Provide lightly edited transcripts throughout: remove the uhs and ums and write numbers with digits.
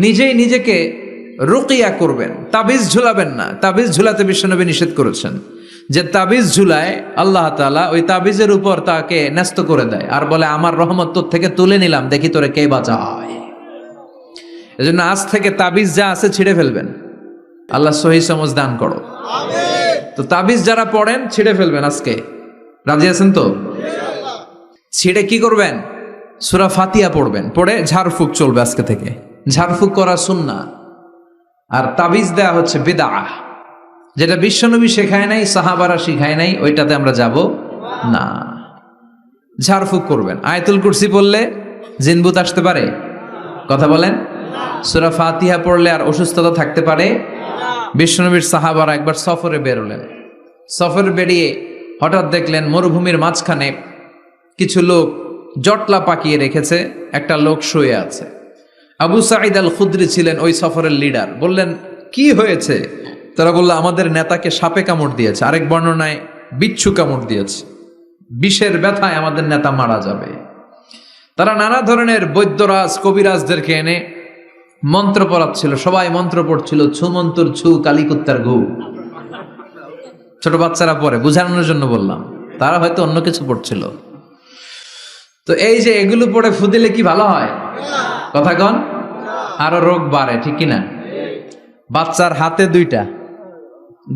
নিজেই নিজেকে রুকিয়া করবেন, তাবিজ ঝুলাবেন না। তাবিজ ঝুলাতে বিশ্বনবী নিষেধ করেছেন, যে তাবিজ ঝুলায় আল্লাহ তাআলা ওই তাবিজের উপর তাকে ন্যস্ত করে দেয় আর বলে আমার রহমত তোর থেকে তুলে নিলাম, দেখি তোরে কে বাঁচায়। এজন্য আজ থেকে তাবিজ যা আছে ছিঁড়ে ফেলবেন। আল্লাহ সহি সমঝ দান করো। তো তাবিজ যারা পড়েন ছিঁড়ে ফেলবেন আজকে, রাজি আছেন তো? ছিঁড়ে কি করবেন? সূরা ফাতিহা পড়বেন, পড়ে ঝাড়ফুঁক চলবে আজকে থেকে। ঝাড়ফুঁক করা সুন্নাহ। আর তাবিজ দেয়া হচ্ছে বিদআহ, যেটা বিশ্বনবী শেখায় নাই, সাহাবারা শিখায় নাই, ওইটাতে আমরা যাব না। ঝাড়ফুঁক করবেন। আয়াতুল কুরসি পড়লে জিনভূত আসতে পারে? কথা বলেন। সূরা ফাতিহা পড়লে আর অসুস্থতা থাকতে পারে? বিশ্বনবীর সাহাবারা একবার সফরে বেরোলেন। সফরে বেরিয়ে হঠাৎ দেখলেন মরুভূমির মাঝখানে কিছু লোক জটলা পাকিয়ে রেখেছে, একটা লোক শুয়ে আছে। আবু সাঈদ আল খুদরি ছিলেন ওই সফরের লিডার। বললেন কি হয়েছে? তারা বলল আমাদের নেতাকে সাপে কামড় দিয়েছে, আরেক বর্ণনায় বিচ্ছু কামড় দিয়েছে, বিষের ব্যথায় আমাদের নেতা মারা যাবে। তারা নানা ধরনের বৈদ্যরাজ কবিরাজদেরকে এনে মন্ত্র পড়াচ্ছিল, সবাই মন্ত্র পড়ছিল, ছু মন্তর ছু কালিকুত্তার ঘু। ছোট বাচ্চারা পড়ে, বুঝানোর জন্য বললাম, তারা হয়তো অন্য কিছু পড়ছিল। তো এই যে এগুলো পড়ে ফু দিলে কি ভালো হয়? কথা কন, আরো রোগ বাড়ে, ঠিক কিনা? বাচ্চার হাতে 2টা,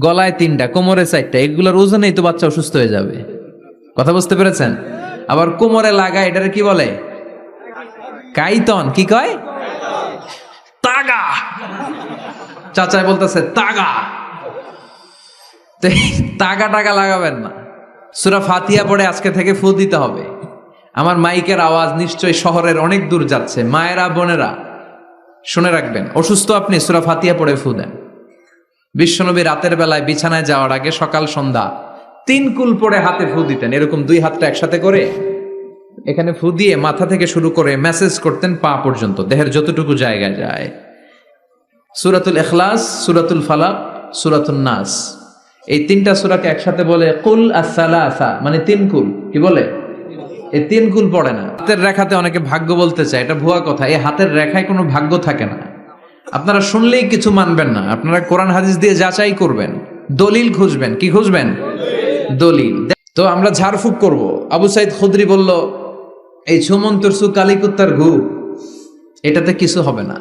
গলায় 3টা, কোমরে 4টা, এগুলোর ওজনেই তো বাচ্চা অসুস্থ হয়ে যাবে। কথা বুঝতে পেরেছেন? আবার কোমরে লাগায়, এটারে কি বলে? কাইতন। কি কয়? তাগা। চাচাই বলতেছে তাগা। তাগা টাগা লাগাবেন না। সূরা ফাতিহা পড়ে আজকে থেকে ফু দিতে হবে। আমার মাইকের আওয়াজ নিশ্চয়ই শহরের অনেক দূর যাচ্ছে। মায়েরা বোনেরা শুনে রাখবেন, অসুস্থ আপনি সূরা ফাতিহা পড়ে ফু দেন। বিশ্বনবী রাতের বেলায় বিছানায় যাওয়ার আগে সকাল সন্ধ্যা 3 কুল পড়ে হাতে ফু দিতেন, এরকম 2 হাতটা একসাথে করে এখানে ফু দিয়ে মাথা থেকে শুরু করে মেসেজ করতেন পা পর্যন্ত, দেহের যতটুকু জায়গায় যায়। সূরাতুল ইখলাস, সূরাতুল ফালাক, সূরাতুন নাস, এই 3টা সূরাকে একসাথে বলে কুল আস-সালাসা, মানে 3 কুল। কি বলে? এই 3 কুল পড়ে না। হাতের রেখাতে অনেকে ভাগ্য বলতে চায়, এটা ভুয়া কথা। এই হাতের রেখায় কোনো ভাগ্য থাকে না। আপনারা শুনলেই কিছু মানবেন না, আপনারা কোরআন হাদিস দিয়ে যাচাই করবেন, দলিল খুঁজবেন। কি খুঁজবেন? দলিল। তো আমরা ঝাড়ফুঁক করব। আবু সাঈদ খুদরি বলল এই ছুমন্তর সু কালিকুত্তার ঘু, এটাতে কিছু হবে না।